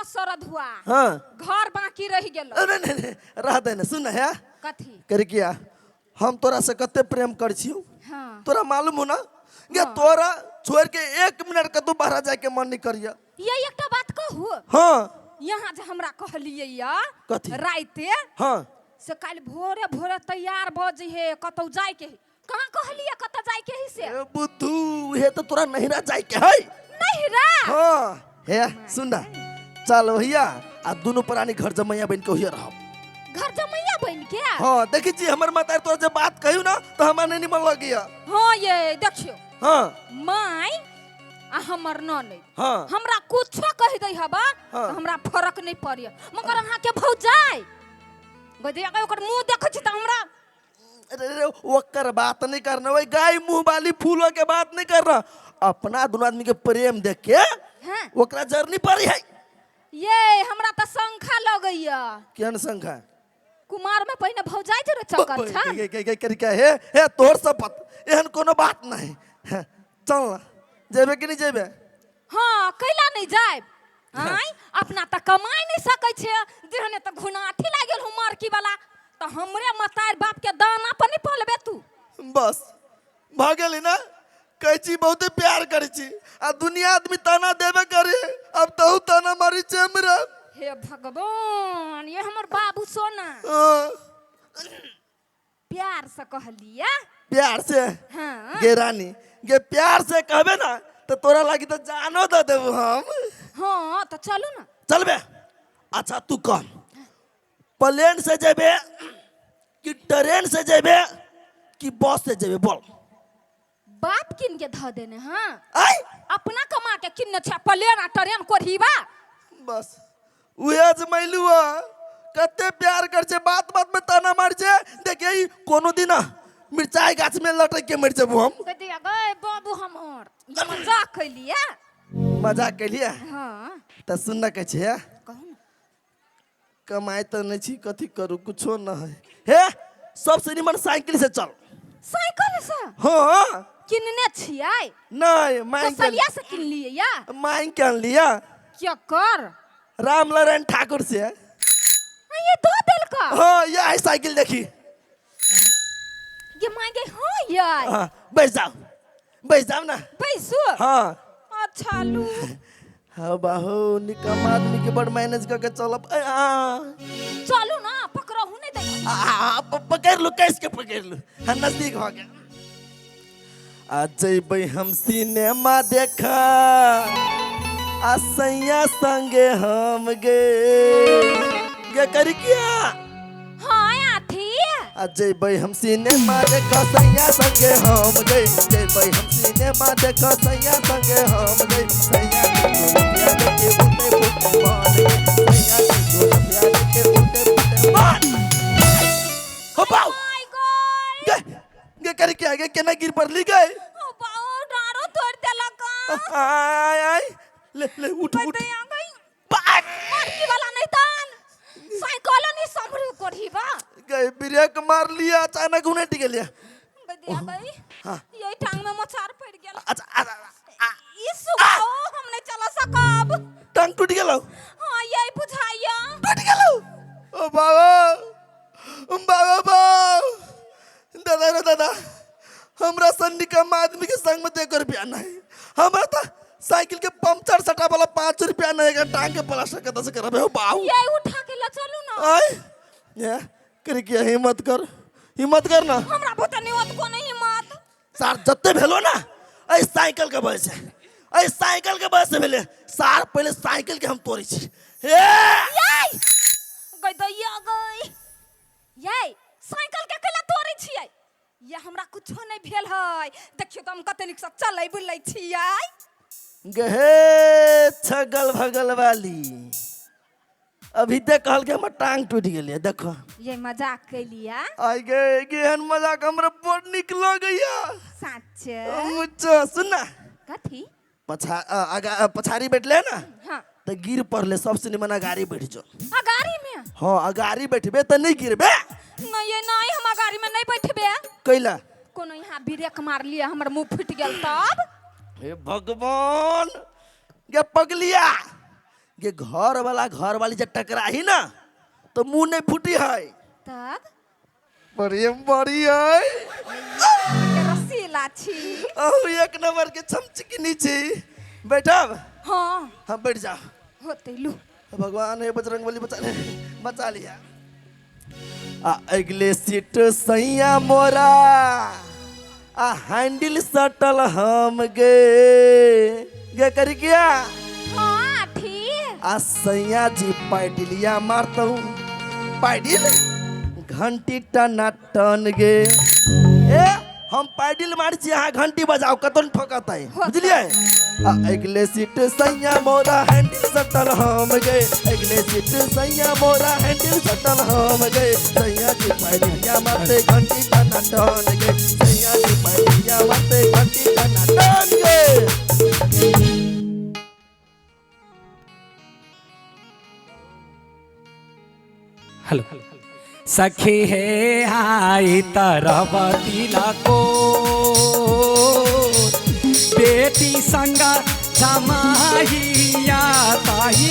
सरद हुआ हाँ घर बाकी रह गेल नहीं नहीं रह दे ना सुन है कथी करे किया हम तोरा से कते प्रेम कर छियो हाँ तोरा मालूम हो ना ये हाँ। तोरा छोड़ के 1 मिनट का तू बाहर जाके मन नहीं करिया ये एकटा बात कहू हाँ यहाँ जे हमरा कहलिए या कथी? राइते हाँ से काल भोरे भोरे तैयार भ जइहे कतौ जाय के कहाँ कहलिए कतौ जाय के ही से ए बुद्धू हे तो तोरा नहिरा जाए के है नहीं रा हाँ हे सुन ना चल भैया आ दोनों प्राणी घर जमैया बन के होइए रहो घर जमैया बन के हाँ देखी जी हमर माता तोरा जब बात कहू ना तो हमरा नहीं निमन लग गया हाँ ये देखियो हाँ माई आ हमर ननद हाँ हमरा कुछो कह दई हबा हाँ। तो हमरा फरक नहीं पड़िया मगर अहाँ के भौजाई गदिया के ओकर मुंह देखै छी त हमरा अरे ओकर बात नहीं करना वही गाय मुंह वाली फूलों के बात नहीं करना अपना दोनों आदमी के प्रेम देख के हैं ओकरा जर्नी पड़ी है ये हमरा त संखा लगैया केहन संख्या कुमार में पहिने भौजाई जरे चक्कर छन के हे तोर शपथ एहन कोनो बात नहीं हैं, चल ना जेबे कि नहीं जेबे हाँ कैला नहीं जाए आई अपना त कमाई नहीं सकै छे जेहने त घुनाठी लागल हूं मार्की वाला त हमरे मतार बाप के दाना पर नहीं पलबे तू बस भागेली ना कैची बहुते प्यार करे छी आ दुनिया आदमी ताना देबे करे अब तहु ताना मारी छे हमरा हे भगवान ये हमर बाबू सोना हाँ, प्यार से कहलिया प्यार से हाँ गे रानी गे प्यार से कहबे ना तो तोरा लागी तो जानो दे देबो हम हाँ तो चलो ना चलबे अच्छा तू कह प्लेन से जेबे कि ट्रेन से जेबे कि बस से जेबे बोल बाप किन के ध देने हाँ आई अपना कमा के किन छे प्लेन आ ट्रेन कोरहीबा बस उहे अजमैलुआ कते प्यार कर छे बात बात में ताना मार छे देखिए ई कोनो दिन मिर्चाई गाछ में लटक के मर जेबो हम कदिया गए बाबू हमर ये मजाक कैलिया मजाक के लिए हाँ त सुन के छे कहू ना कमाई तो नहीं छी कथी करू कुछो न है हे सबसे निमन साइकिल से चल साइकिल से हाँ किनने छियै नहीं मैं कसलिया से किन लिए या मांग के आन लिया क्या कर रामनारायण ठाकुर से ये दो दिल का हाँ ये है साइकिल देखी ये मांगे हाँ यार हाँ बैठ जाओ ना पैसो हाँ अच्छा लू हाँ बाहू निकम आदमी के बड़ मैनेज करके चलब चलो ना पकड़हू नहीं दे पकड़ लो कैसे पकड़ लो हाँ नजदीक हो गया आज जइबै हम सिनेमा देखा आ सैया संगे हम गे करी किया हाँ आथी आज जइबै हम सिनेमा देखा सैया संगे हम जइबै हम सिनेमा देखा सैया संगे हम सैया के देखे उठे फुटे मान सैया के देखे उठे फुटे मान हो पाओ गे करी किया गे केना गिर पड़ली गए ओ बाओ डारो तोड़ देला का आय ले उठ बते आ गई मारकी वाला नहीं तान साइकिल नहीं संभरू कोढ़ीबा गए ब्रेक मार लिया अचानक उन्हें टिक लिया बते आ गई हाँ यही टांग में मचार पड़ गेल अच्छा इस सुगाओ हम नहीं चला सकब टांग टूट गेलो हाँ यही बुझाइया टूट गेलो ओ बाबा दादा रे दादा हमरा सन्नी कम आदमी के संग में देकर रुपया नहीं हमरा तो साइकिल के पंचर सटा वाला 5 रुपया नहीं का टांग के प्लास्टर के 10 करबे हो बाऊ ये उठा के ले चलू ना आय ये कर किया हिम्मत कर ना हमरा भूत नहीं होत को नहीं हिम्मत सार जत्ते भेलो ना ए साइकिल के वजह से ए साइकिल के वजह से भेले सार पहले साइकिल के हम तोड़ी छी ए ये गई दैया गई ये साइकिल के केला तोड़ी छियै ये हमरा कुछो नहीं भेल है देखियो त हम कते निक से चलै बुलै छियै गहे छगल भगल वाली अभी तक कहल के हमर टांग टूट गेलिए देखो ये मजाक कैलिया आई गए गेहन मजाक हमरा बड़ निक लगैया सच मुझे सुन ना कथी पछारी बैठले ना हां तो गिर पड़ले सबसे निमन अगाड़ी बैठ जो अगाड़ी में हाँ अगाड़ी बैठबे तो नहीं गिरबे नहीं ये नहीं हम अगाड़ी में नहीं बैठबे कैला कोनो यहाँ ब्रेक मार लिया हमर मुंह फूट गेल तब हे भगवान गे पगलिया ये घर वाली जब टकराही ना तो मुंह नहीं फूटी है। तब प्रेम बड़ी है के रसीला छी। और एक नंबर के छमच के नीचे बैठा। हाँ हाँ बैठ जा। होते लू भगवान है बजरंगबली बचा लिया। अगले सीट सैया मोरा हैंडल सटल हम गे कर गया। हाँ ठीक। सैया जी पैडिलिया मारता हूँ पैडिल घंटी टना टन गे। ए हम पैडिल मार छी यहाँ घंटी बजाओ कतन ठोकत है बुझलिए। अगले सीट सैया मोरा हैंडल सटल हम गए। अगले सीट सैया मोरा हैंडल सटल हम गए। सैया जी पैडिलिया मारते घंटी टना टन गे। सैया जी पैडिलिया मारते घंटी टना टन गे। हेलो सखी है आई तरबतीला को बेटी संग समाहिया ताही